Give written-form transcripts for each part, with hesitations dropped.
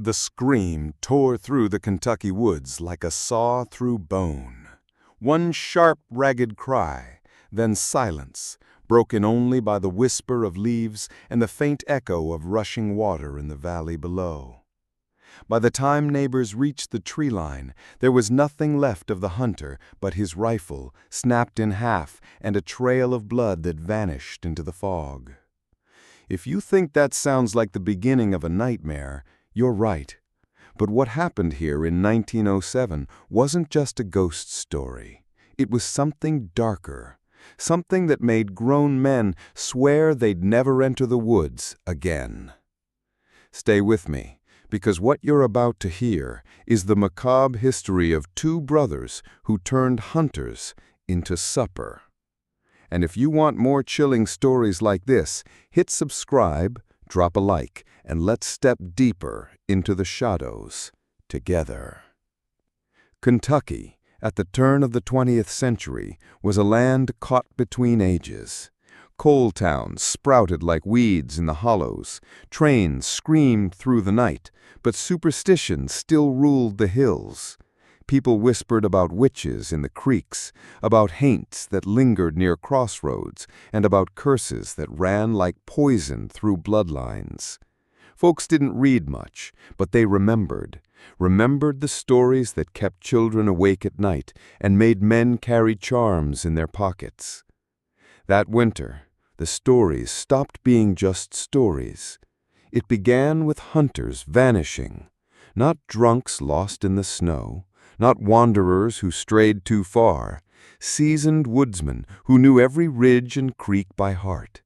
The scream tore through the Kentucky woods like a saw through bone. One sharp, ragged cry, then silence, broken only by the whisper of leaves and the faint echo of rushing water in the valley below. By the time neighbors reached the tree line, there was nothing left of the hunter but his rifle, snapped in half, and a trail of blood that vanished into the fog. If you think that sounds like the beginning of a nightmare, you're right. But what happened here in 1907 wasn't just a ghost story. It was something darker, something that made grown men swear they'd never enter the woods again. Stay with me, because what you're about to hear is the macabre history of two brothers who turned hunters into supper. And if you want more chilling stories like this, hit subscribe, drop a like, and let's step deeper into the shadows together. Kentucky, at the turn of the 20th century, was a land caught between ages. Coal towns sprouted like weeds in the hollows, trains screamed through the night, but superstition still ruled the hills. People whispered about witches in the creeks, about haints that lingered near crossroads, and about curses that ran like poison through bloodlines. Folks didn't read much, but they remembered the stories that kept children awake at night and made men carry charms in their pockets. That winter, the stories stopped being just stories. It began with hunters vanishing, not drunks lost in the snow, not wanderers who strayed too far, seasoned woodsmen who knew every ridge and creek by heart.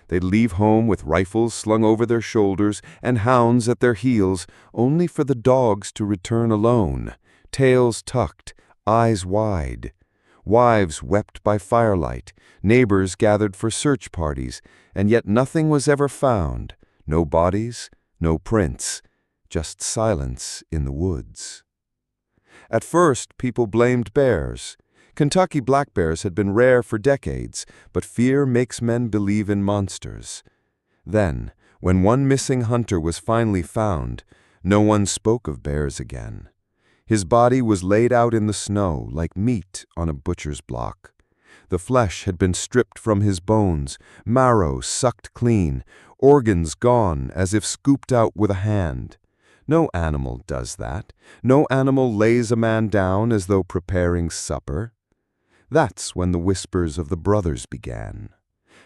They'd leave home with rifles slung over their shoulders and hounds at their heels, only for the dogs to return alone, tails tucked, eyes wide. Wives wept by firelight, neighbors gathered for search parties, and yet nothing was ever found, no bodies, no prints, just silence in the woods. At first, people blamed bears. Kentucky black bears had been rare for decades, but fear makes men believe in monsters. Then, when one missing hunter was finally found, no one spoke of bears again. His body was laid out in the snow like meat on a butcher's block. The flesh had been stripped from his bones, marrow sucked clean, organs gone as if scooped out with a hand. No animal does that. No animal lays a man down as though preparing supper. That's when the whispers of the brothers began.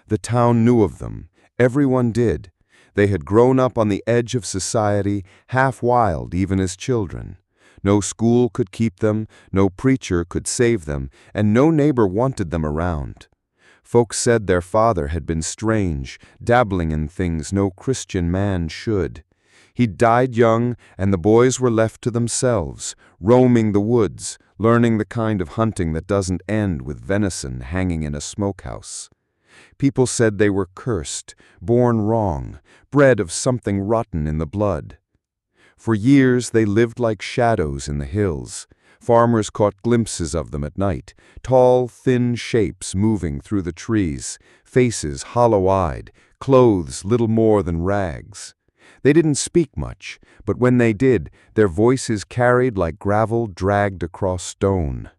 The town knew of them. Everyone did. They had grown up on the edge of society, half wild even as children. No school could keep them, no preacher could save them, and no neighbor wanted them around. Folks said their father had been strange, dabbling in things no Christian man should. He died young, and the boys were left to themselves, roaming the woods, learning the kind of hunting that doesn't end with venison hanging in a smokehouse. People said they were cursed, born wrong, bred of something rotten in the blood. For years they lived like shadows in the hills. Farmers caught glimpses of them at night, tall, thin shapes moving through the trees, faces hollow-eyed, clothes little more than rags. They didn't speak much, but when they did, their voices carried like gravel dragged across stone.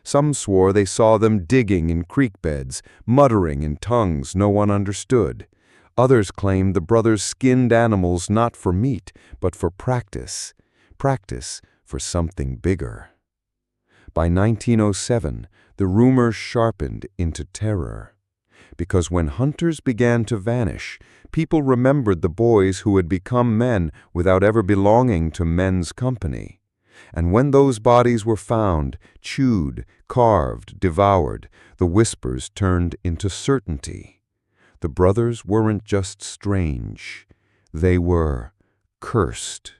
Some swore they saw them digging in creek beds, muttering in tongues no one understood. Others claimed the brothers skinned animals not for meat, but for practice for something bigger. By 1907, the rumors sharpened into terror. Because when hunters began to vanish, people remembered the boys who had become men without ever belonging to men's company. And when those bodies were found, chewed, carved, devoured, the whispers turned into certainty. The brothers weren't just strange, they were cursed.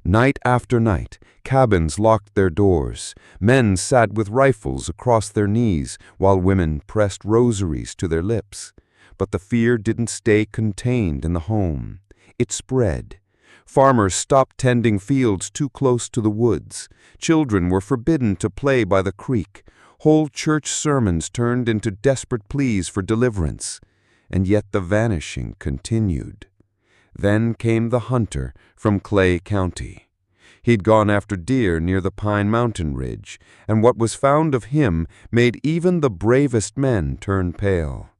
Night after night, cabins locked their doors. Men sat with rifles across their knees while women pressed rosaries to their lips. But the fear didn't stay contained in the home. It spread. Farmers stopped tending fields too close to the woods. Children were forbidden to play by the creek. Whole church sermons turned into desperate pleas for deliverance. And yet the vanishing continued. Then came the hunter from Clay County. He'd gone after deer near the Pine Mountain Ridge, and what was found of him made even the bravest men turn pale.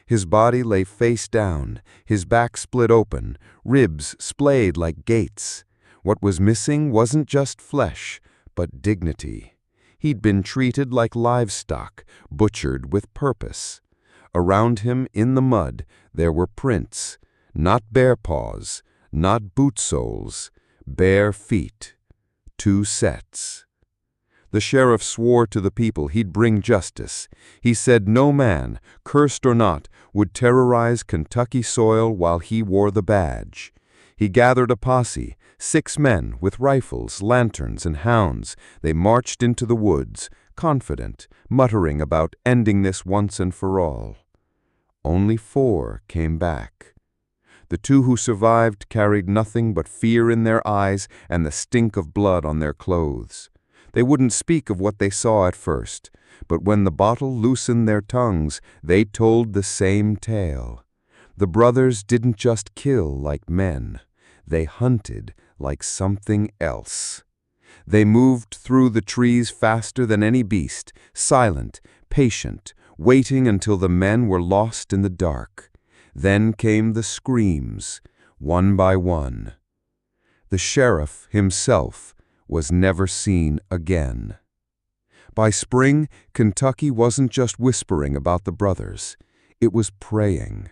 His body lay face down, his back split open, ribs splayed like gates. What was missing wasn't just flesh, but dignity. He'd been treated like livestock, butchered with purpose. Around him, in the mud, there were prints, not bare paws, not boot soles, bare feet, 2 sets. The sheriff swore to the people he'd bring justice. He said no man, cursed or not, would terrorize Kentucky soil while he wore the badge. He gathered a posse, 6 men with rifles, lanterns, and hounds. They marched into the woods, confident, muttering about ending this once and for all. Only 4 came back. The 2 who survived carried nothing but fear in their eyes and the stink of blood on their clothes. They wouldn't speak of what they saw at first, but when the bottle loosened their tongues, they told the same tale. The brothers didn't just kill like men. They hunted like something else. They moved through the trees faster than any beast, silent, patient, waiting until the men were lost in the dark. Then came the screams, one by one. The sheriff himself was never seen again. By spring, Kentucky wasn't just whispering about the brothers. It was praying.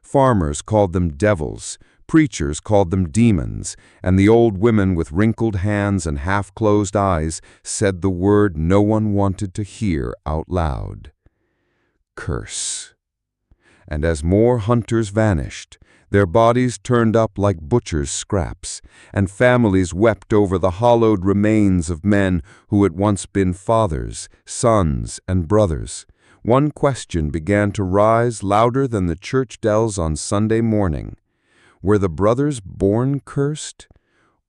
Farmers called them devils, preachers called them demons, and the old women with wrinkled hands and half-closed eyes said the word no one wanted to hear out loud: curse. And as more hunters vanished, their bodies turned up like butchers' scraps, and families wept over the hollowed remains of men who had once been fathers, sons, and brothers. One question began to rise louder than the church bells on Sunday morning. Were the brothers born cursed,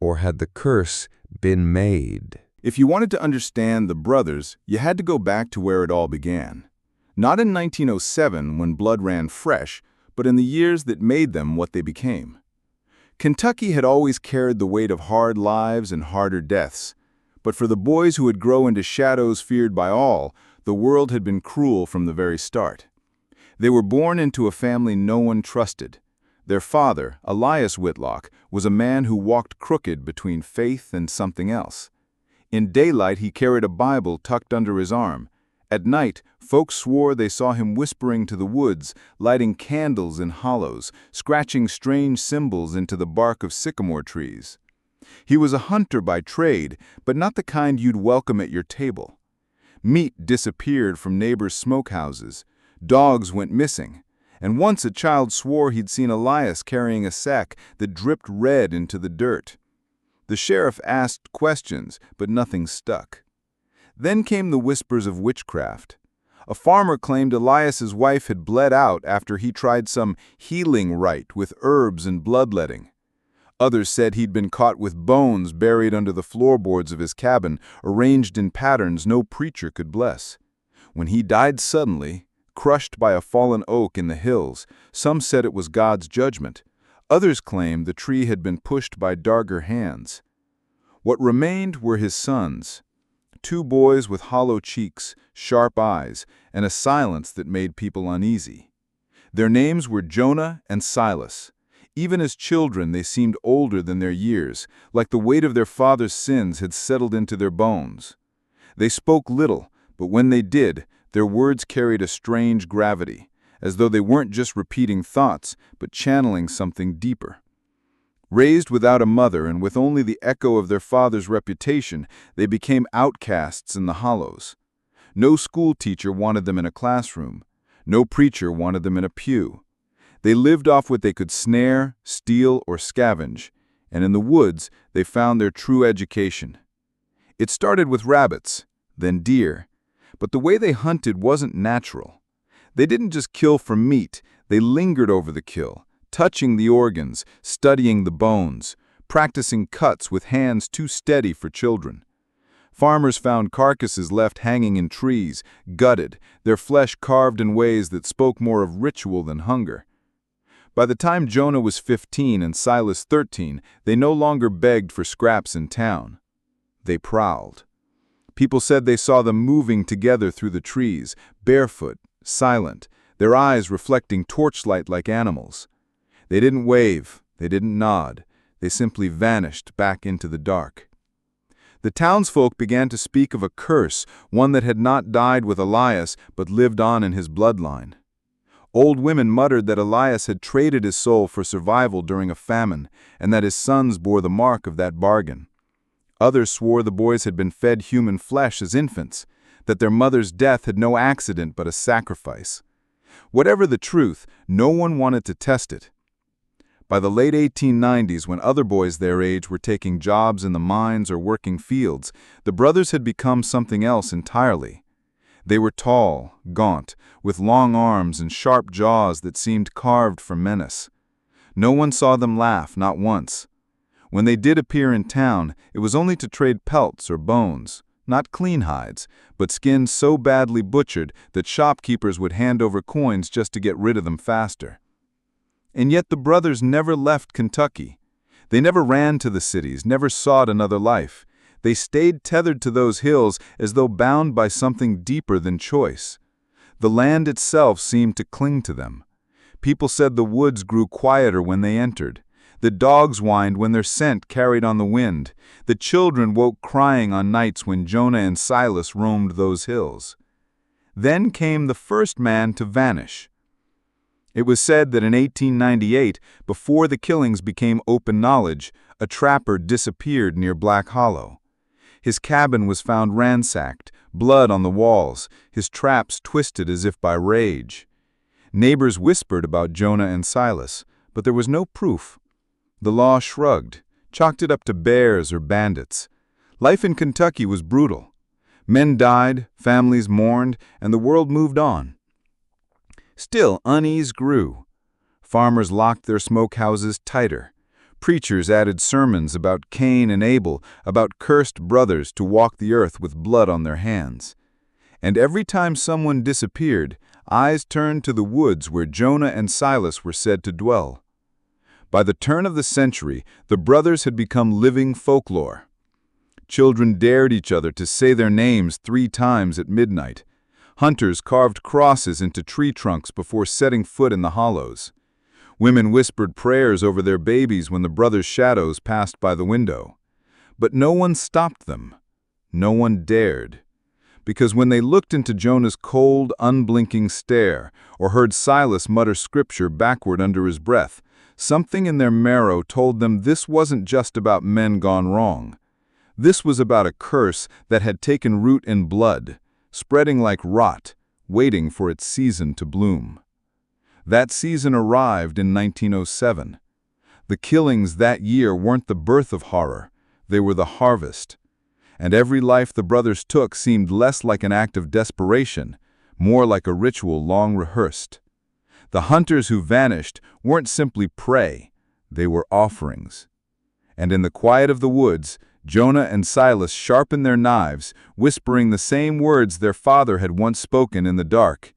or had the curse been made? If you wanted to understand the brothers, you had to go back to where it all began. Not in 1907, when blood ran fresh, but in the years that made them what they became. Kentucky had always carried the weight of hard lives and harder deaths, but for the boys who would grow into shadows feared by all, the world had been cruel from the very start. They were born into a family no one trusted. Their father, Elias Whitlock, was a man who walked crooked between faith and something else. In daylight, he carried a Bible tucked under his arm. At night, folks swore they saw him whispering to the woods, lighting candles in hollows, scratching strange symbols into the bark of sycamore trees. He was a hunter by trade, but not the kind you'd welcome at your table. Meat disappeared from neighbors' smokehouses. Dogs went missing. And once a child swore he'd seen Elias carrying a sack that dripped red into the dirt. The sheriff asked questions, but nothing stuck. Then came the whispers of witchcraft. A farmer claimed Elias's wife had bled out after he tried some healing rite with herbs and bloodletting. Others said he'd been caught with bones buried under the floorboards of his cabin, arranged in patterns no preacher could bless. When he died suddenly, crushed by a fallen oak in the hills, some said it was God's judgment. Others claimed the tree had been pushed by darker hands. What remained were his sons. 2 boys with hollow cheeks, sharp eyes, and a silence that made people uneasy. Their names were Jonah and Silas. Even as children, they seemed older than their years, like the weight of their father's sins had settled into their bones. They spoke little, but when they did, their words carried a strange gravity, as though they weren't just repeating thoughts, but channeling something deeper. Raised without a mother and with only the echo of their father's reputation, they became outcasts in the hollows. No school teacher wanted them in a classroom. No preacher wanted them in a pew. They lived off what they could snare, steal, or scavenge, and in the woods they found their true education. It started with rabbits, then deer, but the way they hunted wasn't natural. They didn't just kill for meat, they lingered over the kill, touching the organs, studying the bones, practicing cuts with hands too steady for children. Farmers found carcasses left hanging in trees, gutted, their flesh carved in ways that spoke more of ritual than hunger. By the time Jonah was 15 and Silas 13, they no longer begged for scraps in town. They prowled. People said they saw them moving together through the trees, barefoot, silent, their eyes reflecting torchlight like animals. They didn't wave, they didn't nod, they simply vanished back into the dark. The townsfolk began to speak of a curse, one that had not died with Elias but lived on in his bloodline. Old women muttered that Elias had traded his soul for survival during a famine, and that his sons bore the mark of that bargain. Others swore the boys had been fed human flesh as infants, that their mother's death had no accident but a sacrifice. Whatever the truth, no one wanted to test it. By the late 1890s, when other boys their age were taking jobs in the mines or working fields, the brothers had become something else entirely. They were tall, gaunt, with long arms and sharp jaws that seemed carved for menace. No one saw them laugh, not once. When they did appear in town, it was only to trade pelts or bones, not clean hides, but skins so badly butchered that shopkeepers would hand over coins just to get rid of them faster. And yet the brothers never left Kentucky. They never ran to the cities, never sought another life. They stayed tethered to those hills as though bound by something deeper than choice. The land itself seemed to cling to them. People said the woods grew quieter when they entered. The dogs whined when their scent carried on the wind. The children woke crying on nights when Jonah and Silas roamed those hills. Then came the first man to vanish. It was said that in 1898, before the killings became open knowledge, a trapper disappeared near Black Hollow. His cabin was found ransacked, blood on the walls, his traps twisted as if by rage. Neighbors whispered about Jonah and Silas, but there was no proof. The law shrugged, chalked it up to bears or bandits. Life in Kentucky was brutal. Men died, families mourned, and the world moved on. Still, unease grew. Farmers locked their smokehouses tighter. Preachers added sermons about Cain and Abel, about cursed brothers to walk the earth with blood on their hands. And every time someone disappeared, eyes turned to the woods where Jonah and Silas were said to dwell. By the turn of the century, the brothers had become living folklore. Children dared each other to say their names 3 times at midnight. Hunters carved crosses into tree trunks before setting foot in the hollows. Women whispered prayers over their babies when the brothers' shadows passed by the window. But no one stopped them. No one dared. Because when they looked into Jonah's cold, unblinking stare, or heard Silas mutter scripture backward under his breath, something in their marrow told them this wasn't just about men gone wrong. This was about a curse that had taken root in blood, spreading like rot, waiting for its season to bloom. That season arrived in 1907. The killings that year weren't the birth of horror, they were the harvest. And every life the brothers took seemed less like an act of desperation, more like a ritual long rehearsed. The hunters who vanished weren't simply prey, they were offerings. And in the quiet of the woods, Jonah and Silas sharpened their knives, whispering the same words their father had once spoken in the dark.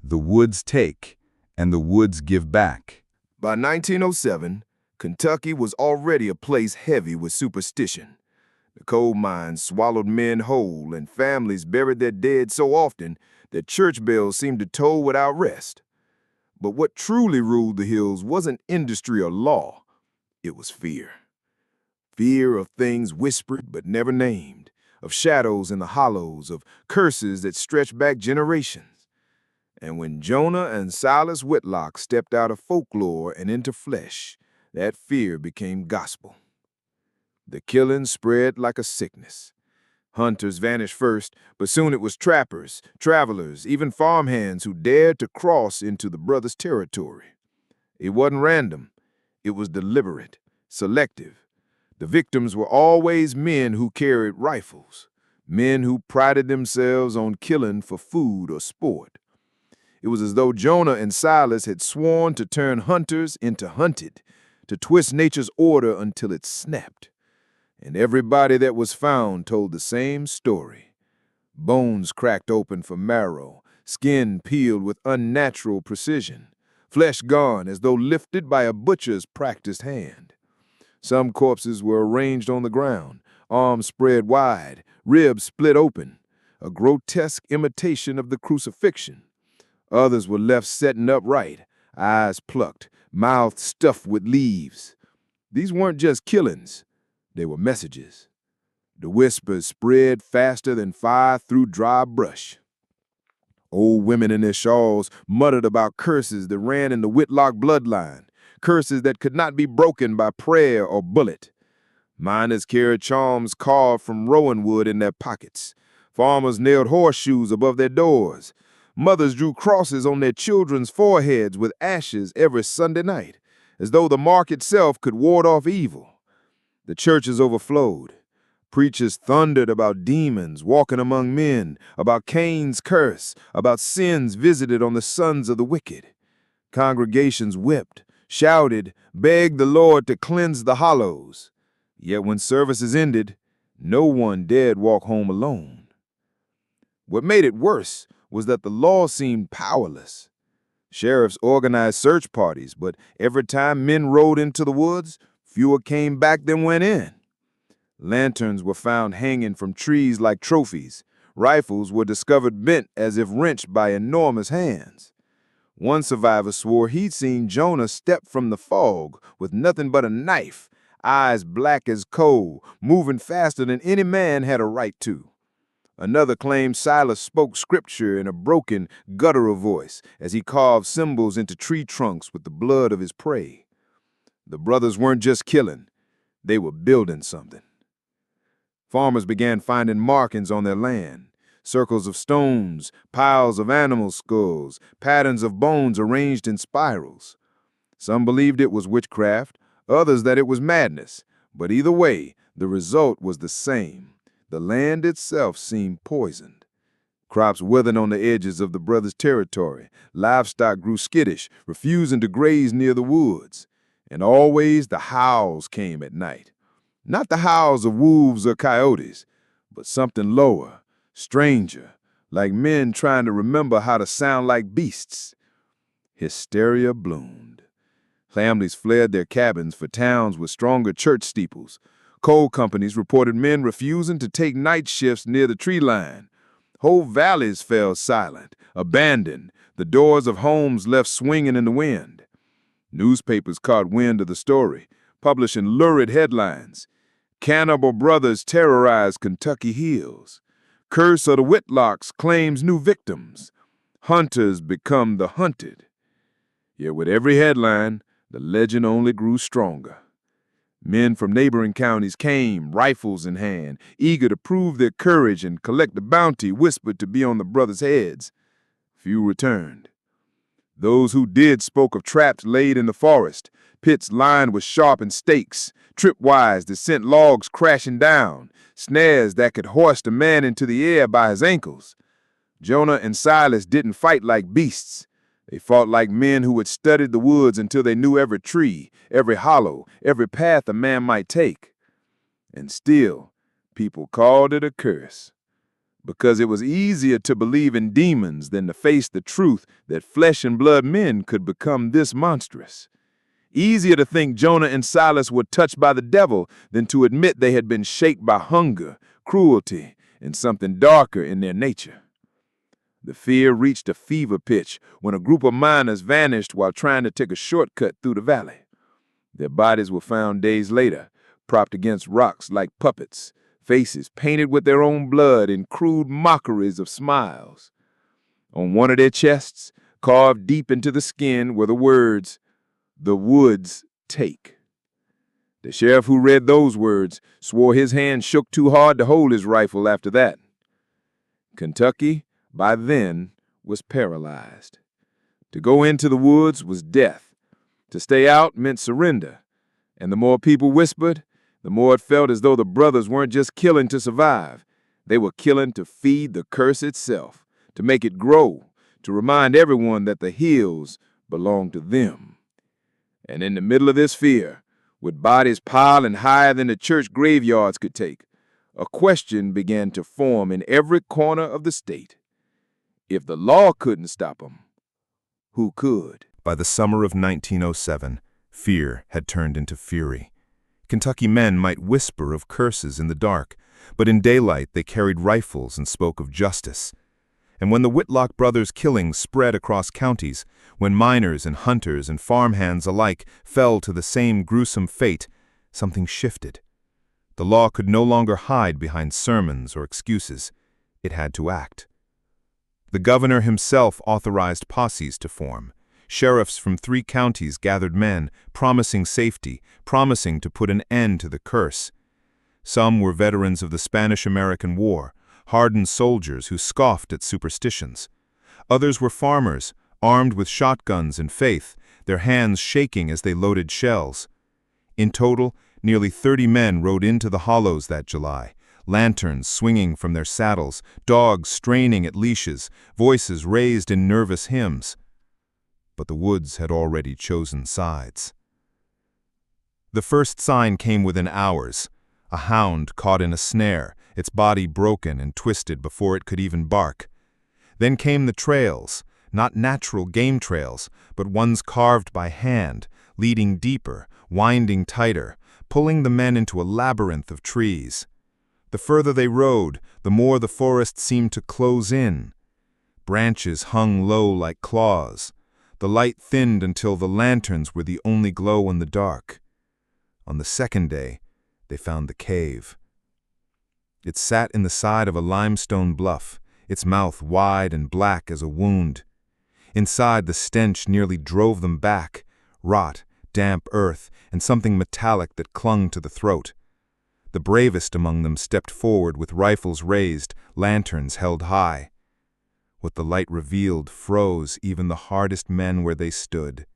The woods take, and the woods give back. By 1907, Kentucky was already a place heavy with superstition. The coal mines swallowed men whole, and families buried their dead so often that church bells seemed to toll without rest. But what truly ruled the hills wasn't industry or law, it was fear. Fear of things whispered but never named, of shadows in the hollows, of curses that stretched back generations. And when Jonah and Silas Whitlock stepped out of folklore and into flesh, that fear became gospel. The killing spread like a sickness. Hunters vanished first, but soon it was trappers, travelers, even farmhands who dared to cross into the brothers' territory. It wasn't random. It was deliberate, selective. The victims were always men who carried rifles, men who prided themselves on killing for food or sport. It was as though Jonah and Silas had sworn to turn hunters into hunted, to twist nature's order until it snapped. And everybody that was found told the same story. Bones cracked open for marrow, skin peeled with unnatural precision, flesh gone as though lifted by a butcher's practiced hand. Some corpses were arranged on the ground, arms spread wide, ribs split open, a grotesque imitation of the crucifixion. Others were left sitting upright, eyes plucked, mouths stuffed with leaves. These weren't just killings, they were messages. The whispers spread faster than fire through dry brush. Old women in their shawls muttered about curses that ran in the Whitlock bloodline, curses that could not be broken by prayer or bullet. Miners carried charms carved from rowan wood in their pockets. Farmers nailed horseshoes above their doors. Mothers drew crosses on their children's foreheads with ashes every Sunday night, as though the mark itself could ward off evil. The churches overflowed. Preachers thundered about demons walking among men, about Cain's curse, about sins visited on the sons of the wicked. Congregations wept, shouted, begged the Lord to cleanse the hollows. Yet when services ended, no one dared walk home alone. What made it worse was that the law seemed powerless. Sheriffs organized search parties, but every time men rode into the woods, fewer came back than went in. Lanterns were found hanging from trees like trophies. Rifles were discovered bent as if wrenched by enormous hands. One survivor swore he'd seen Jonah step from the fog with nothing but a knife, eyes black as coal, moving faster than any man had a right to. Another claimed Silas spoke scripture in a broken, guttural voice as he carved symbols into tree trunks with the blood of his prey. The brothers weren't just killing, they were building something. Farmers began finding markings on their land, circles of stones, piles of animal skulls, patterns of bones arranged in spirals. Some believed it was witchcraft, others that it was madness, but either way, the result was the same. The land itself seemed poisoned. Crops withered on the edges of the brothers' territory. Livestock grew skittish, refusing to graze near the woods. And always the howls came at night. Not the howls of wolves or coyotes, but something lower, stranger, like men trying to remember how to sound like beasts. Hysteria bloomed. Families fled their cabins for towns with stronger church steeples. Coal companies reported men refusing to take night shifts near the tree line. Whole valleys fell silent, abandoned, the doors of homes left swinging in the wind. Newspapers caught wind of the story, publishing lurid headlines. Cannibal brothers terrorize Kentucky hills. Curse of the Whitlocks claims new victims. Hunters become the hunted. Yet with every headline, the legend only grew stronger. Men from neighboring counties came, rifles in hand, eager to prove their courage and collect the bounty whispered to be on the brothers' heads. Few returned. Those who did spoke of traps laid in the forest, pits lined with sharpened stakes, tripwires that sent logs crashing down, snares that could hoist a man into the air by his ankles. Jonah and Silas didn't fight like beasts. They fought like men who had studied the woods until they knew every tree, every hollow, every path a man might take. And still, people called it a curse, because it was easier to believe in demons than to face the truth that flesh and blood men could become this monstrous. Easier to think Jonah and Silas were touched by the devil than to admit they had been shaped by hunger, cruelty, and something darker in their nature. The fear reached a fever pitch when a group of miners vanished while trying to take a shortcut through the valley. Their bodies were found days later, propped against rocks like puppets, faces painted with their own blood in crude mockeries of smiles. On one of their chests, carved deep into the skin, were the words, "The woods take." The sheriff who read those words swore his hand shook too hard to hold his rifle after that. Kentucky, by then, was paralyzed. To go into the woods was death. To stay out meant surrender. And the more people whispered, the more it felt as though the brothers weren't just killing to survive. They were killing to feed the curse itself, to make it grow, to remind everyone that the hills belonged to them. And in the middle of this fear, with bodies piling higher than the church graveyards could take, a question began to form in every corner of the state. If the law couldn't stop them, who could? By the summer of 1907, fear had turned into fury. Kentucky men might whisper of curses in the dark, but in daylight they carried rifles and spoke of justice. And when the Whitlock brothers' killings spread across counties, when miners and hunters and farmhands alike fell to the same gruesome fate, something shifted. The law could no longer hide behind sermons or excuses. It had to act. The governor himself authorized posses to form. Sheriffs from 3 counties gathered men, promising safety, promising to put an end to the curse. Some were veterans of the Spanish-American War, hardened soldiers who scoffed at superstitions. Others were farmers, armed with shotguns and faith, their hands shaking as they loaded shells. In total, nearly 30 men rode into the hollows that July, lanterns swinging from their saddles, dogs straining at leashes, voices raised in nervous hymns. But the woods had already chosen sides. The first sign came within hours. A hound caught in a snare, its body broken and twisted before it could even bark. Then came the trails, not natural game trails, but ones carved by hand, leading deeper, winding tighter, pulling the men into a labyrinth of trees. The further they rode, the more the forest seemed to close in. Branches hung low like claws. The light thinned until the lanterns were the only glow in the dark. On the second day, they found the cave. It sat in the side of a limestone bluff, its mouth wide and black as a wound. Inside, the stench nearly drove them back, rot, damp earth, and something metallic that clung to the throat. The bravest among them stepped forward with rifles raised, lanterns held high. What the light revealed froze even the hardest men where they stood.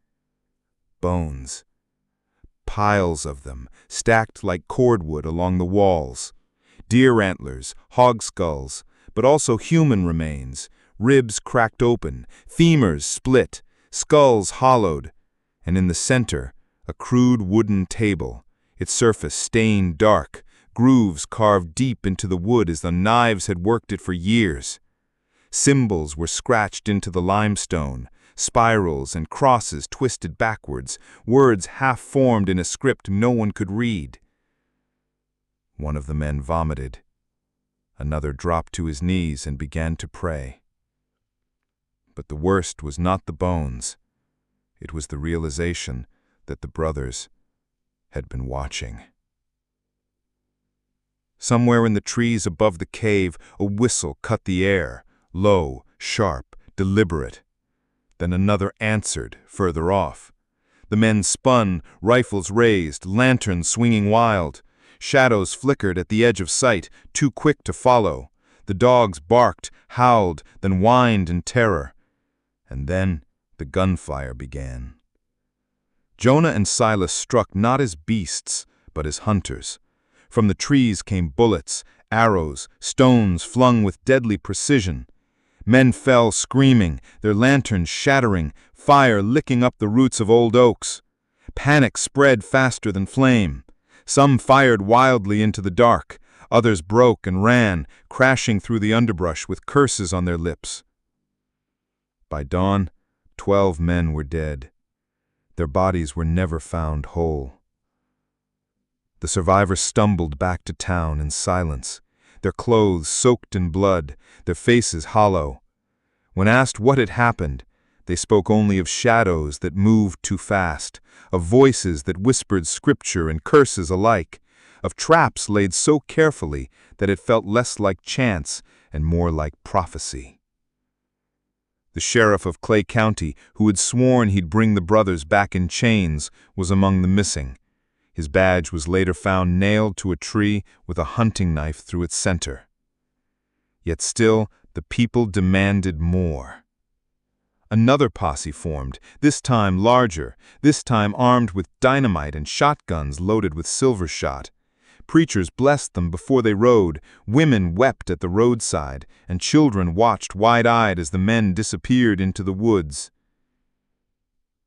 Bones. Piles of them, stacked like cordwood along the walls. Deer antlers, hog skulls, but also human remains, ribs cracked open, femurs split, skulls hollowed, and in the center, a crude wooden table, its surface stained dark, grooves carved deep into the wood as though knives had worked it for years. Symbols were scratched into the limestone, spirals and crosses twisted backwards, words half-formed in a script no one could read. One of the men vomited. Another dropped to his knees and began to pray. But the worst was not the bones. It was the realization that the brothers had been watching. Somewhere in the trees above the cave, a whistle cut the air, low, sharp, deliberate. Then another answered, further off. The men spun, rifles raised, lanterns swinging wild. Shadows flickered at the edge of sight, too quick to follow. The dogs barked, howled, then whined in terror. And then the gunfire began. Jonah and Silas struck not as beasts, but as hunters. From the trees came bullets, arrows, stones flung with deadly precision. Men fell screaming, their lanterns shattering, fire licking up the roots of old oaks. Panic spread faster than flame. Some fired wildly into the dark, others broke and ran, crashing through the underbrush with curses on their lips. By dawn, 12 men were dead. Their bodies were never found whole. The survivors stumbled back to town in silence, their clothes soaked in blood, their faces hollow. When asked what had happened, they spoke only of shadows that moved too fast, of voices that whispered scripture and curses alike, of traps laid so carefully that it felt less like chance and more like prophecy. The sheriff of Clay County, who had sworn he'd bring the brothers back in chains, was among the missing. His badge was later found nailed to a tree with a hunting knife through its center. Yet still, the people demanded more. Another posse formed, this time larger, this time armed with dynamite and shotguns loaded with silver shot. Preachers blessed them before they rode, women wept at the roadside, and children watched wide-eyed as the men disappeared into the woods.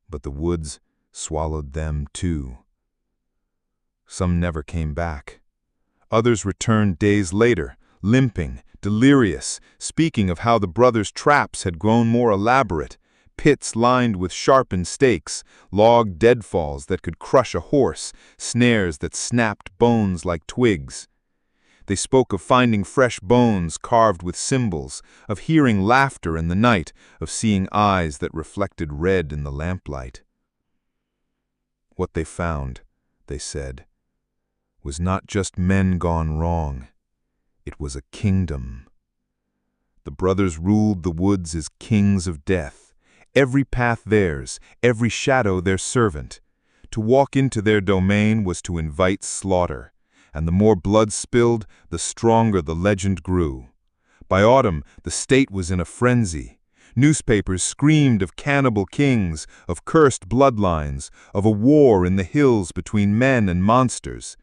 But the woods swallowed them too. Some never came back. Others returned days later, limping, delirious, speaking of how the brothers' traps had grown more elaborate, pits lined with sharpened stakes, log deadfalls that could crush a horse, snares that snapped bones like twigs. They spoke of finding fresh bones carved with symbols, of hearing laughter in the night, of seeing eyes that reflected red in the lamplight. What they found, they said, was not just men gone wrong. It was a kingdom. The brothers ruled the woods as kings of death, every path theirs, every shadow their servant. To walk into their domain was to invite slaughter, and the more blood spilled, the stronger the legend grew. By autumn, the state was in a frenzy. Newspapers screamed of cannibal kings, of cursed bloodlines, of a war in the hills between men and monsters.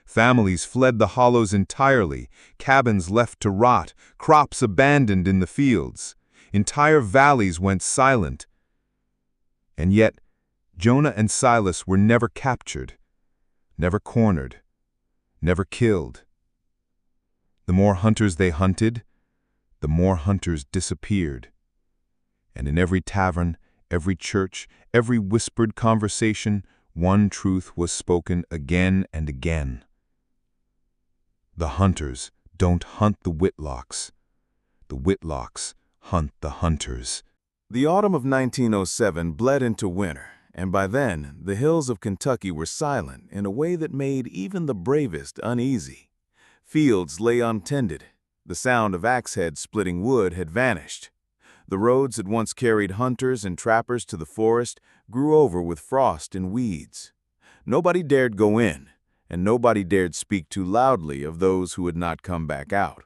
Families fled the hollows entirely, cabins left to rot, crops abandoned in the fields. Entire valleys went silent. And yet, Jonah and Silas were never captured, never cornered, never killed. The more hunters they hunted, the more hunters disappeared. And in every tavern, every church, every whispered conversation, one truth was spoken again and again. The hunters don't hunt the Whitlocks. The Whitlocks hunt the hunters. The autumn of 1907 bled into winter, and by then, the hills of Kentucky were silent in a way that made even the bravest uneasy. Fields lay untended. The sound of axe heads splitting wood had vanished. The roads that once carried hunters and trappers to the forest grew over with frost and weeds. Nobody dared go in, and nobody dared speak too loudly of those who had not come back out.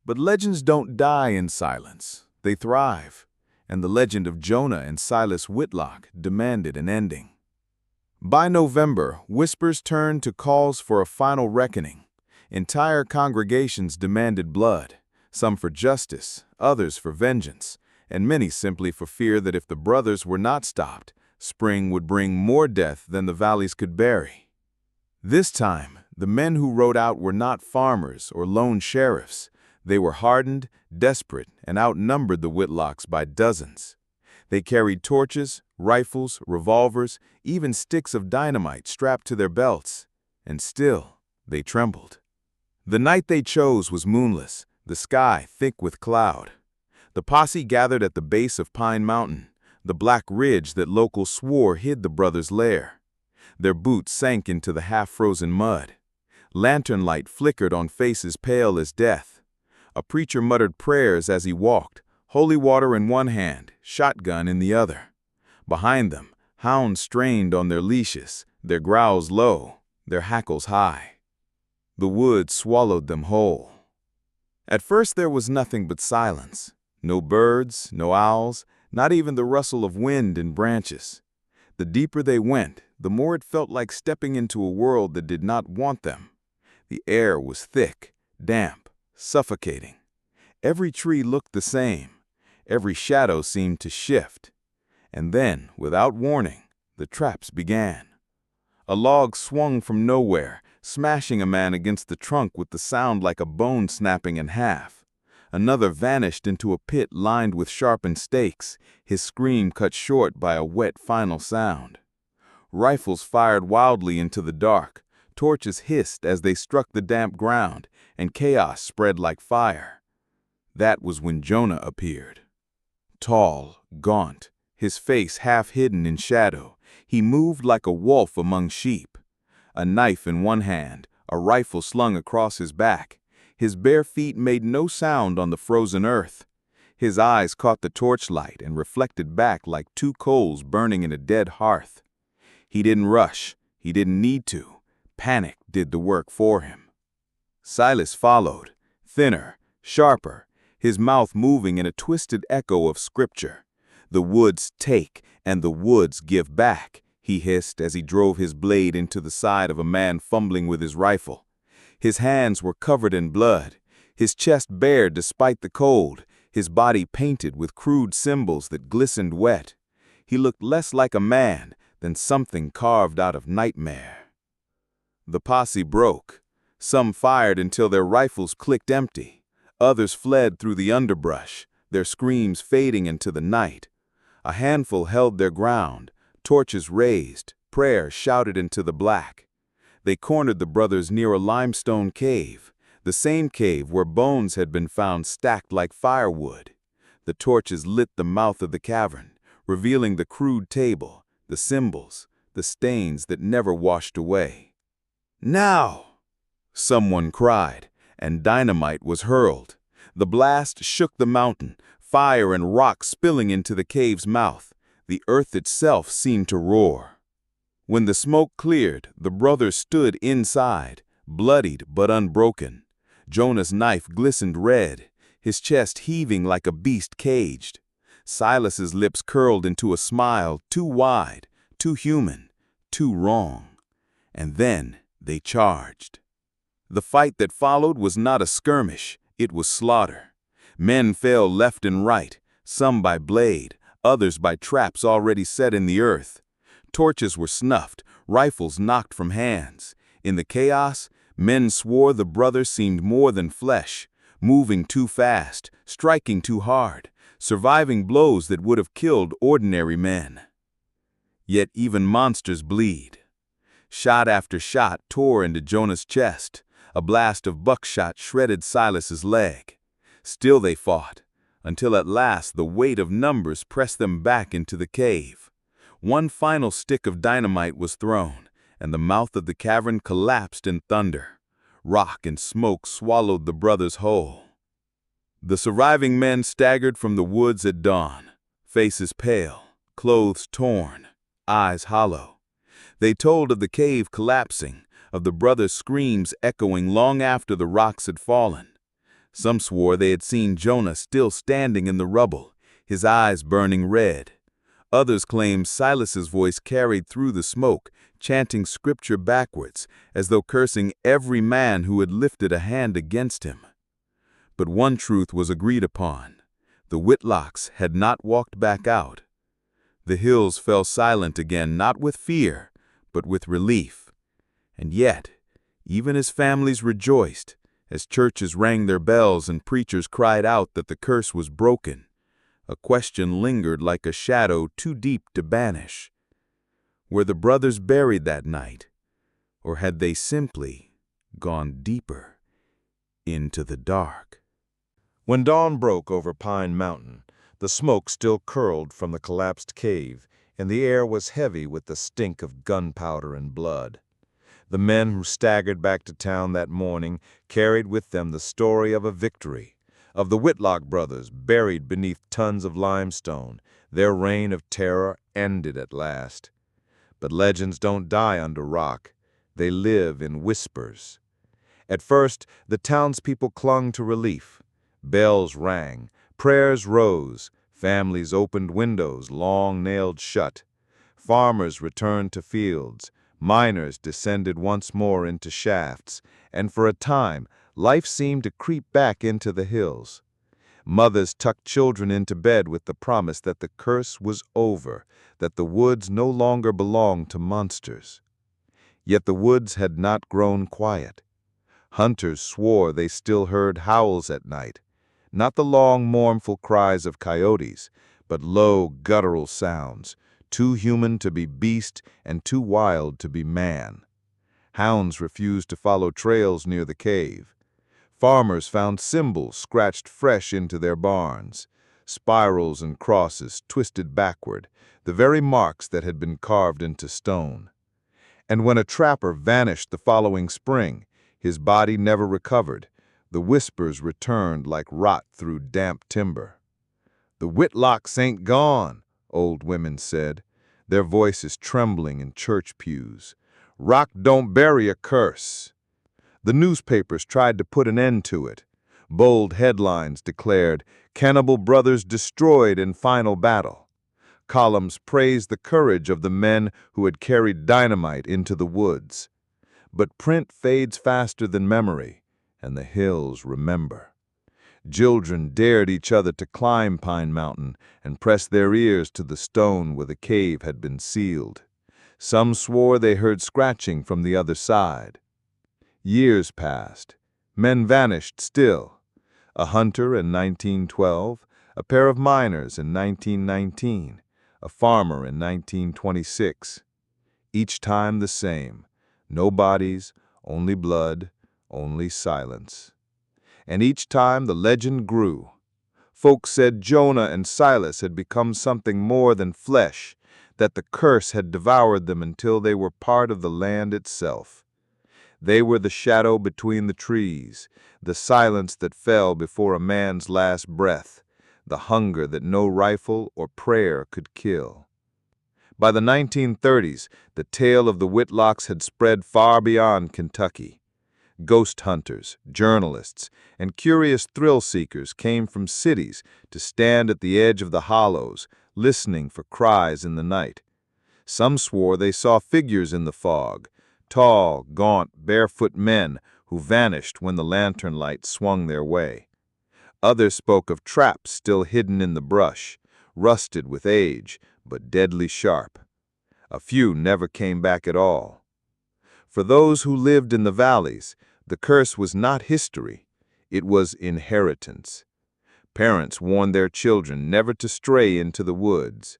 But legends don't die in silence. They thrive, and the legend of Jonah and Silas Whitlock demanded an ending. By November, whispers turned to calls for a final reckoning. Entire congregations demanded blood, some for justice, others for vengeance, and many simply for fear that if the brothers were not stopped, spring would bring more death than the valleys could bury. This time, the men who rode out were not farmers or lone sheriffs. They were hardened, desperate, and outnumbered the Whitlocks by dozens. They carried torches, rifles, revolvers, even sticks of dynamite strapped to their belts, and still they trembled. The night they chose was moonless, the sky thick with cloud. The posse gathered at the base of Pine Mountain, the black ridge that locals swore hid the brothers' lair. Their boots sank into the half-frozen mud. Lantern light flickered on faces pale as death. A preacher muttered prayers as he walked, holy water in one hand, shotgun in the other. Behind them, hounds strained on their leashes, their growls low, their hackles high. The woods swallowed them whole. At first there was nothing but silence. No birds, no owls, not even the rustle of wind in branches. The deeper they went, the more it felt like stepping into a world that did not want them. The air was thick, damp, suffocating. Every tree looked the same. Every shadow seemed to shift. And then, without warning, the traps began. A log swung from nowhere, smashing a man against the trunk with the sound like a bone snapping in half. Another vanished into a pit lined with sharpened stakes, his scream cut short by a wet final sound. Rifles fired wildly into the dark, torches hissed as they struck the damp ground, and chaos spread like fire. That was when Jonah appeared. Tall, gaunt, his face half hidden in shadow, he moved like a wolf among sheep. A knife in one hand, a rifle slung across his back. His bare feet made no sound on the frozen earth. His eyes caught the torchlight and reflected back like two coals burning in a dead hearth. He didn't rush. He didn't need to. Panic did the work for him. Silas followed, thinner, sharper, his mouth moving in a twisted echo of scripture. "The woods take, and the woods give back," he hissed as he drove his blade into the side of a man fumbling with his rifle. His hands were covered in blood, his chest bare despite the cold, his body painted with crude symbols that glistened wet. He looked less like a man than something carved out of nightmare. The posse broke. Some fired until their rifles clicked empty. Others fled through the underbrush, their screams fading into the night. A handful held their ground, torches raised, prayer shouted into the black. They cornered the brothers near a limestone cave, the same cave where bones had been found stacked like firewood. The torches lit the mouth of the cavern, revealing the crude table, the symbols, the stains that never washed away. "Now!" someone cried, and dynamite was hurled. The blast shook the mountain, fire and rock spilling into the cave's mouth. The earth itself seemed to roar. When the smoke cleared, the brothers stood inside, bloodied but unbroken. Jonah's knife glistened red, his chest heaving like a beast caged. Silas's lips curled into a smile too wide, too human, too wrong. And then they charged. The fight that followed was not a skirmish, it was slaughter. Men fell left and right, some by blade, others by traps already set in the earth. Torches were snuffed, rifles knocked from hands. In the chaos, men swore the brothers seemed more than flesh, moving too fast, striking too hard, surviving blows that would have killed ordinary men. Yet even monsters bleed. Shot after shot tore into Jonah's chest. A blast of buckshot shredded Silas's leg. Still they fought, until at last the weight of numbers pressed them back into the cave. One final stick of dynamite was thrown, and the mouth of the cavern collapsed in thunder. Rock and smoke swallowed the brothers whole. The surviving men staggered from the woods at dawn, faces pale, clothes torn, eyes hollow. They told of the cave collapsing, of the brothers' screams echoing long after the rocks had fallen. Some swore they had seen Jonah still standing in the rubble, his eyes burning red. Others claimed Silas's voice carried through the smoke, chanting scripture backwards, as though cursing every man who had lifted a hand against him. But one truth was agreed upon. The Whitlocks had not walked back out. The hills fell silent again, not with fear, but with relief. And yet, even as families rejoiced, as churches rang their bells and preachers cried out that the curse was broken, a question lingered like a shadow too deep to banish. Were the brothers buried that night, or had they simply gone deeper into the dark? When dawn broke over Pine Mountain, the smoke still curled from the collapsed cave, and the air was heavy with the stink of gunpowder and blood. The men who staggered back to town that morning carried with them the story of a victory, of the Whitlock brothers buried beneath tons of limestone. Their reign of terror ended at last. But legends don't die under rock. They live in whispers. At first, the townspeople clung to relief. Bells rang, prayers rose, families opened windows long nailed shut. Farmers returned to fields, miners descended once more into shafts, and for a time, life seemed to creep back into the hills. Mothers tucked children into bed with the promise that the curse was over, that the woods no longer belonged to monsters. Yet the woods had not grown quiet. Hunters swore they still heard howls at night, not the long, mournful cries of coyotes, but low, guttural sounds, too human to be beast and too wild to be man. Hounds refused to follow trails near the cave. Farmers found symbols scratched fresh into their barns, spirals and crosses twisted backward, the very marks that had been carved into stone. And when a trapper vanished the following spring, his body never recovered. The whispers returned like rot through damp timber. "The Whitlocks ain't gone," old women said, their voices trembling in church pews. "Rock don't bury a curse." The newspapers tried to put an end to it. Bold headlines declared, "Cannibal brothers destroyed in final battle." Columns praised the courage of the men who had carried dynamite into the woods. But print fades faster than memory, and the hills remember. Children dared each other to climb Pine Mountain and press their ears to the stone where the cave had been sealed. Some swore they heard scratching from the other side. Years passed. Men vanished still. A hunter in 1912, a pair of miners in 1919, a farmer in 1926. Each time the same. No bodies, only blood, only silence. And each time the legend grew. Folks said Jonah and Silas had become something more than flesh, that the curse had devoured them until they were part of the land itself. They were the shadow between the trees, the silence that fell before a man's last breath, the hunger that no rifle or prayer could kill. By the 1930s, the tale of the Whitlocks had spread far beyond Kentucky. Ghost hunters, journalists, and curious thrill-seekers came from cities to stand at the edge of the hollows, listening for cries in the night. Some swore they saw figures in the fog, tall, gaunt, barefoot men who vanished when the lantern light swung their way. Others spoke of traps still hidden in the brush, rusted with age, but deadly sharp. A few never came back at all. For those who lived in the valleys, the curse was not history, it was inheritance. Parents warned their children never to stray into the woods.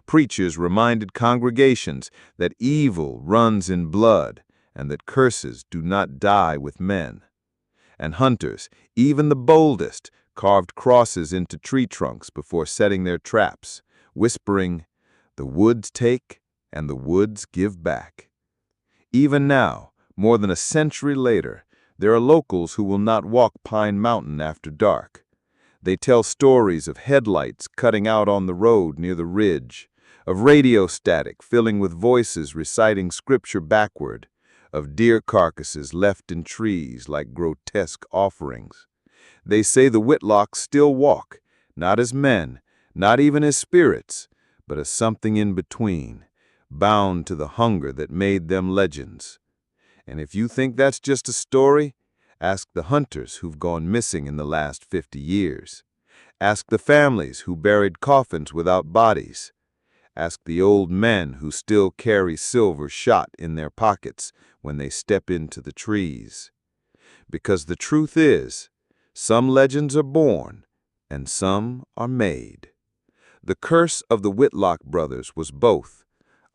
Preachers reminded congregations that evil runs in blood and that curses do not die with men. And hunters, even the boldest, carved crosses into tree trunks before setting their traps, whispering, "The woods take and the woods give back." Even now, more than a century later, there are locals who will not walk Pine Mountain after dark. They tell stories of headlights cutting out on the road near the ridge, of radio static filling with voices reciting scripture backward, of deer carcasses left in trees like grotesque offerings. They say the Whitlocks still walk, not as men, not even as spirits, but as something in between, bound to the hunger that made them legends. And if you think that's just a story, ask the hunters who've gone missing in the last 50 years. Ask the families who buried coffins without bodies. Ask the old men who still carry silver shot in their pockets when they step into the trees. Because the truth is, some legends are born and some are made. The curse of the Whitlock brothers was both,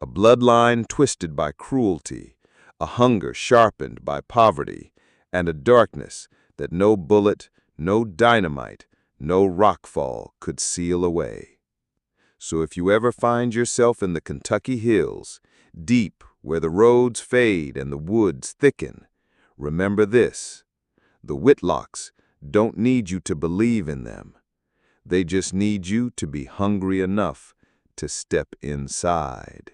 a bloodline twisted by cruelty, a hunger sharpened by poverty, and a darkness that no bullet, no dynamite, no rockfall could seal away. So if you ever find yourself in the Kentucky hills, deep where the roads fade and the woods thicken, remember this: the Whitlocks don't need you to believe in them. They just need you to be hungry enough to step inside.